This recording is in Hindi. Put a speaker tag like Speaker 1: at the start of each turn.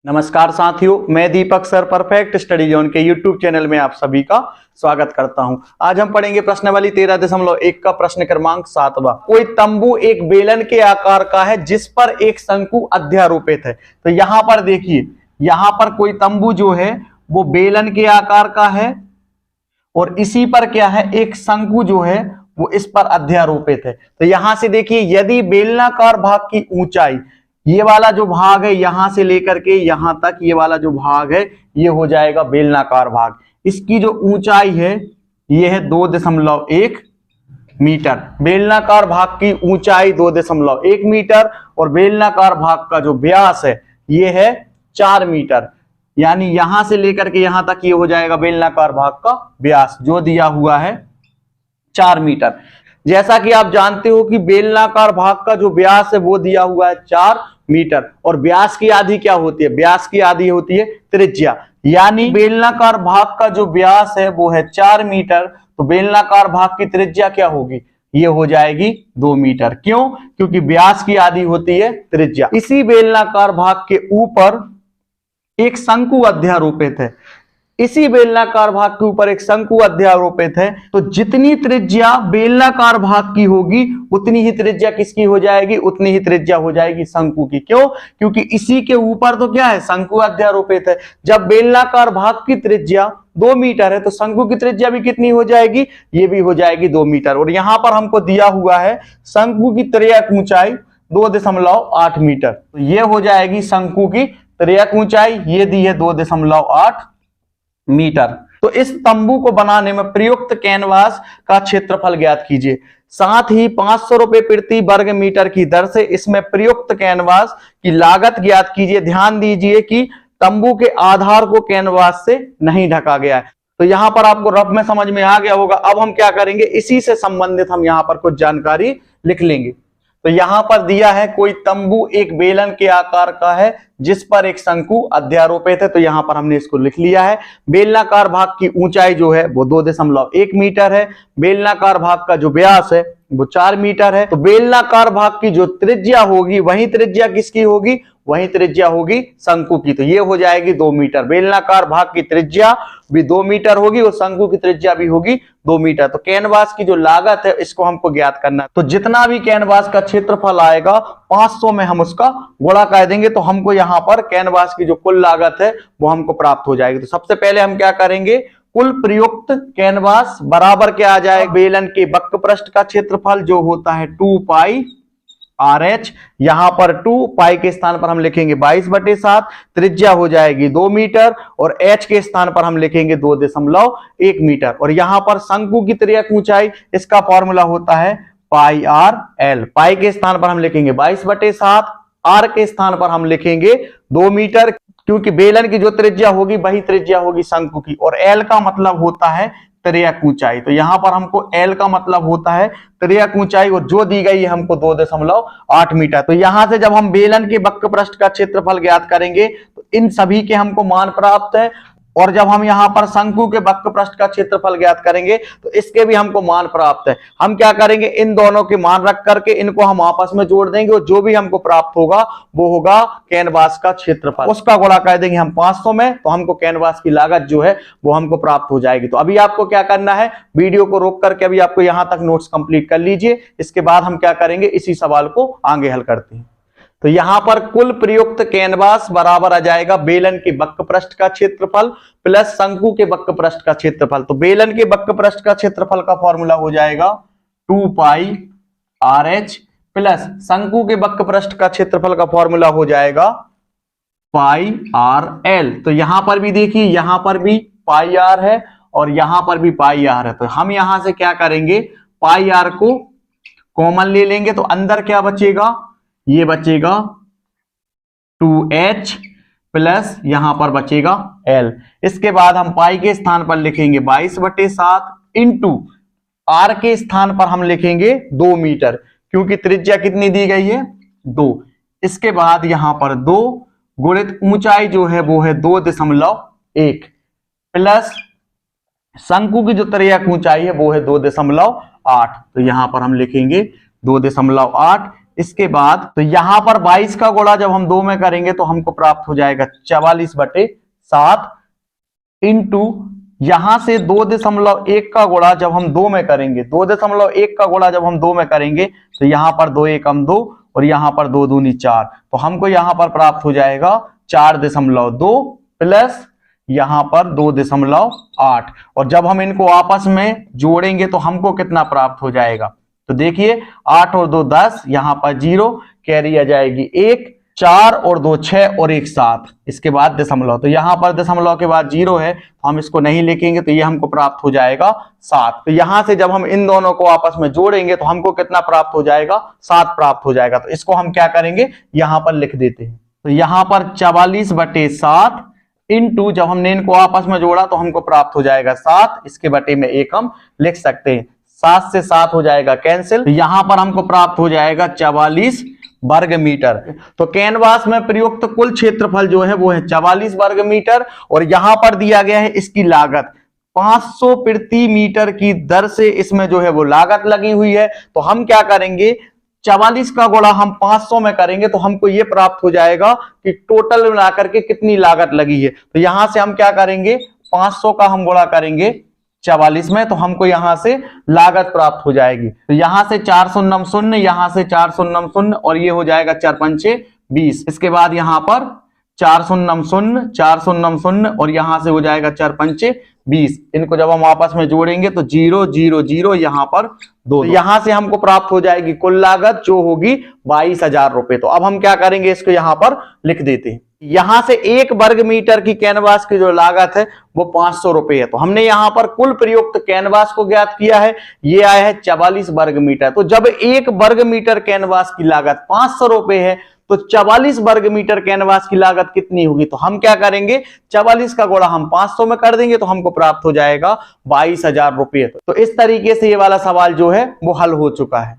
Speaker 1: नमस्कार साथियों, मैं दीपक सर परफेक्ट स्टडी जोन के यूट्यूब चैनल में आप सभी का स्वागत करता हूं। आज हम पढ़ेंगे प्रश्नावली 13.1 का प्रश्न क्रमांक 7वां। कोई तंबू एक बेलन के आकार का है जिस पर एक शंकु अध्यारोपित है। तो यहां पर देखिए, यहां पर कोई तंबू जो है वो बेलन के आकार का है और इसी पर क्या है, एक शंकु जो है वो इस पर अध्यारोपित है। तो यहां से देखिए, यदि बेलनाकार भाग की ऊंचाई, ये वाला जो भाग है यहां से लेकर के यहां तक, ये वाला जो भाग है ये हो जाएगा बेलनाकार भाग। इसकी जो ऊंचाई है ये है 2.1 मीटर। बेलनाकार भाग की ऊंचाई 2.1 मीटर और बेलनाकार भाग का जो व्यास है ये है 4 मीटर। यानी यहां से लेकर के यहां तक ये हो जाएगा बेलनाकार भाग का व्यास, जो दिया हुआ है 4 मीटर। जैसा कि आप जानते हो कि बेलनाकार भाग का जो व्यास है वो दिया हुआ है 4 मीटर और व्यास की आधी क्या होती है, व्यास की आधी होती है त्रिज्या। यानी बेलनाकार भाग का जो व्यास है वो है 4 मीटर, तो बेलनाकार भाग की त्रिज्या क्या होगी, ये हो जाएगी 2 मीटर। क्यों? क्योंकि व्यास की आधी होती है त्रिज्या। इसी बेलनाकार भाग के ऊपर एक शंकु अध्यारोपित है। इसी बेलनाकार भाग के ऊपर एक शंकु अध्यारोपित है, तो जितनी त्रिज्या बेलनाकार भाग की होगी उतनी ही त्रिज्या किसकी हो जाएगी, उतनी ही त्रिज्या हो जाएगी शंकु की। क्यों? क्योंकि इसी के ऊपर तो क्या है, शंकु अध्यारोपित है। जब बेलनाकार भाग की त्रिज्या 2 मीटर है तो शंकु की त्रिज्या भी कितनी हो जाएगी, ये भी हो जाएगी 2 मीटर। और यहां पर हमको दिया हुआ है शंकु की त्रिज्यक ऊंचाई 2.8 मीटर, तो ये हो जाएगी शंकु की त्रिज्यक ऊंचाई, ये दी है 2.8 मीटर। तो इस तंबू को बनाने में प्रयुक्त कैनवास का क्षेत्रफल ज्ञात कीजिए। साथ ही 500 रुपए प्रति वर्ग मीटर की दर से इसमें प्रयुक्त कैनवास की लागत ज्ञात कीजिए। ध्यान दीजिए कि तंबू के आधार को कैनवास से नहीं ढका गया है। तो यहां पर आपको रफ में समझ में आ गया होगा। अब हम क्या करेंगे, इसी से संबंधित हम यहां पर कुछ जानकारी लिख लेंगे। तो यहां पर दिया है कोई तंबू एक बेलन के आकार का है जिस पर एक शंकु अध्यारोपित है। तो यहां पर हमने इसको लिख लिया है। बेलनाकार भाग की ऊंचाई जो है वो 2.1 मीटर है। बेलनाकार भाग का जो व्यास है वो 4 मीटर है। तो बेलनाकार भाग की जो त्रिज्या होगी वही त्रिज्या किसकी होगी, वही त्रिज्या होगी शंकु की। तो ये हो जाएगी 2 मीटर। बेलनाकार भाग की त्रिज्या भी 2 मीटर होगी और शंकु की त्रिज्या भी होगी 2 मीटर। तो कैनवास की जो लागत है इसको हमको ज्ञात करना है। तो जितना भी कैनवास का क्षेत्रफल आएगा 500 में हम उसका गुणा कर देंगे, तो हमको यहां पर कैनवास की जो कुल लागत है वो हमको प्राप्त हो जाएगी। तो सबसे पहले हम क्या करेंगे, कुल प्रयुक्त कैनवास बराबर क्या आ जाएगा, बेलन के वक्र पृष्ठ का क्षेत्रफल जो होता है 2 पाई RH। यहां पर 2 पाई के स्थान पर हम लिखेंगे 22/7, त्रिज्या हो जाएगी 2 मीटर और H के स्थान पर हम लिखेंगे 2.1 मीटर। और यहां पर शंकु की त्रिज्यक ऊंचाई, इसका फॉर्मूला होता है पाई RL। पाई के स्थान पर हम लिखेंगे 22/7, R के स्थान पर हम लिखेंगे 2 मीटर, क्योंकि बेलन की जो त्रिज्या होगी वही त्रिज्या होगी शंकु की। और L का मतलब होता है त्रिज्यक ऊंचाई। तो यहां पर हमको L का मतलब होता है त्रिज्यक ऊंचाई और जो दी गई है हमको 2.8 मीटर। तो यहां से जब हम बेलन के वक्र पृष्ठ का क्षेत्रफल ज्ञात करेंगे तो इन सभी के हमको मान प्राप्त है। और जब हम यहां पर शंकु के वक्र पृष्ठ का क्षेत्रफल ज्ञात करेंगे तो इसके भी हमको मान प्राप्त है। हम क्या करेंगे, इन दोनों के मान रख करके इनको हम आपस में जोड़ देंगे और जो भी हमको प्राप्त होगा वो होगा कैनवास का क्षेत्रफल। उसका गुणा कर देंगे हम 500 में, तो हमको कैनवास की लागत जो है वो हमको प्राप्त हो जाएगी। तो अभी आपको क्या करना है, वीडियो को रोक करके अभी आपको यहां तक नोट्स कंप्लीट कर लीजिए। इसके बाद हम क्या करेंगे, इसी सवाल को आगे हल करते हैं। तो यहां पर कुल प्रयुक्त कैनवास बराबर आ जाएगा बेलन के वक्र पृष्ठ का क्षेत्रफल प्लस शंकु के वक्र पृष्ठ का क्षेत्रफल। तो बेलन के वक्र पृष्ठ का क्षेत्रफल का फॉर्मूला हो जाएगा 2 पाई RH प्लस शंकु के वक्र पृष्ठ का क्षेत्रफल का फॉर्मूला हो जाएगा पाई RL। तो यहां पर भी देखिए, यहां पर भी पाई R है और यहां पर भी पाई R है। तो हम यहां से क्या करेंगे, पाई R को कॉमन ले लेंगे, तो अंदर क्या बचेगा, ये बचेगा 2H प्लस यहां पर बचेगा L। इसके बाद हम पाई के स्थान पर लिखेंगे 22/7 इंटू R के स्थान पर हम लिखेंगे 2 मीटर, क्योंकि त्रिज्या कितनी दी गई है, 2। इसके बाद यहां पर 2 गुणित ऊंचाई जो है वो है 2.1 प्लस शंकु की जो त्रिज्यक ऊंचाई है वो है 2.8। तो यहां पर हम लिखेंगे 2.8 इसके बाद तो यहां पर 22 का गुणा जब हम 2 में करेंगे तो हमको प्राप्त हो जाएगा 44/7 इंटू यहां से 2.1 का गुणा जब हम 2 में करेंगे, 2.1 का गुणा जब हम 2 में करेंगे तो यहां पर 2 एकम 2 और यहां पर 2 दूनी 4, तो हमको यहां पर प्राप्त हो जाएगा 4.2 प्लस यहां पर 2.8, और जब हम इनको आपस में जोड़ेंगे तो हमको कितना प्राप्त हो जाएगा, तो देखिए 8 और 2 10, यहां पर 0, कैरी आ जाएगी 1, 4 और 2 6 और 1 7, इसके बाद दशमलव, तो यहां पर दशमलव के बाद 0 है तो हम इसको नहीं लिखेंगे, तो ये हमको प्राप्त हो जाएगा 7। तो यहां से जब हम इन दोनों को आपस में जोड़ेंगे तो हमको कितना प्राप्त हो जाएगा, 7 प्राप्त हो जाएगा। तो इसको हम क्या करेंगे, यहां पर लिख देते हैं। तो यहां पर 44/7 इंटू जब हमने इनको आपस में जोड़ा तो हमको प्राप्त हो जाएगा 7, इसके बटे में 1 हम लिख सकते हैं। 7 से 7 हो जाएगा कैंसिल, तो यहां पर हमको प्राप्त हो जाएगा 44 वर्ग मीटर। तो कैनवास में प्रयुक्त कुल क्षेत्रफल जो है वो है 44 वर्ग मीटर, और यहां पर दिया गया है इसकी लागत 500 प्रति मीटर की दर से इसमें जो है वो लागत लगी हुई है। तो हम क्या करेंगे, 44 का गुणा हम 500 में करेंगे तो हमको ये प्राप्त हो जाएगा कि टोटल मिलाकर के कितनी लागत लगी है। तो यहां से हम क्या करेंगे, 500 का हम गुणा करेंगे 44 में तो हमको यहां से लागत प्राप्त हो जाएगी। तो यहां से 4 शून्य शून्य, यहां से 4 शून्य शून्य, और ये हो जाएगा 4 पंचे 20। इसके बाद यहां पर 4 शून्य शून्य, 4 शून्य शून्य, और यहां से हो जाएगा 4 पंचे 20। इनको जब हम आपस में जोड़ेंगे तो 0 0 0, यहां पर 2। यहां से हमको प्राप्त हो जाएगी कुल लागत जो होगी 22,000 रुपए। तो अब हम क्या करेंगे, इसको यहां पर लिख देते हैं। यहां से 1 वर्ग मीटर की कैनवास की जो लागत है वो 500 रुपए है। तो हमने यहां पर कुल प्रयुक्त कैनवास को ज्ञात किया है, ये आया है 44 वर्ग मीटर। तो जब 1 वर्ग मीटर कैनवास की लागत 500 रुपए है तो 44 वर्ग मीटर कैनवास की लागत कितनी होगी, तो हम क्या करेंगे, 44 का गुणा हम 500 में कर देंगे तो हमको प्राप्त हो जाएगा 22,000 रुपए। तो इस तरीके से ये वाला सवाल जो है वो हल हो चुका है।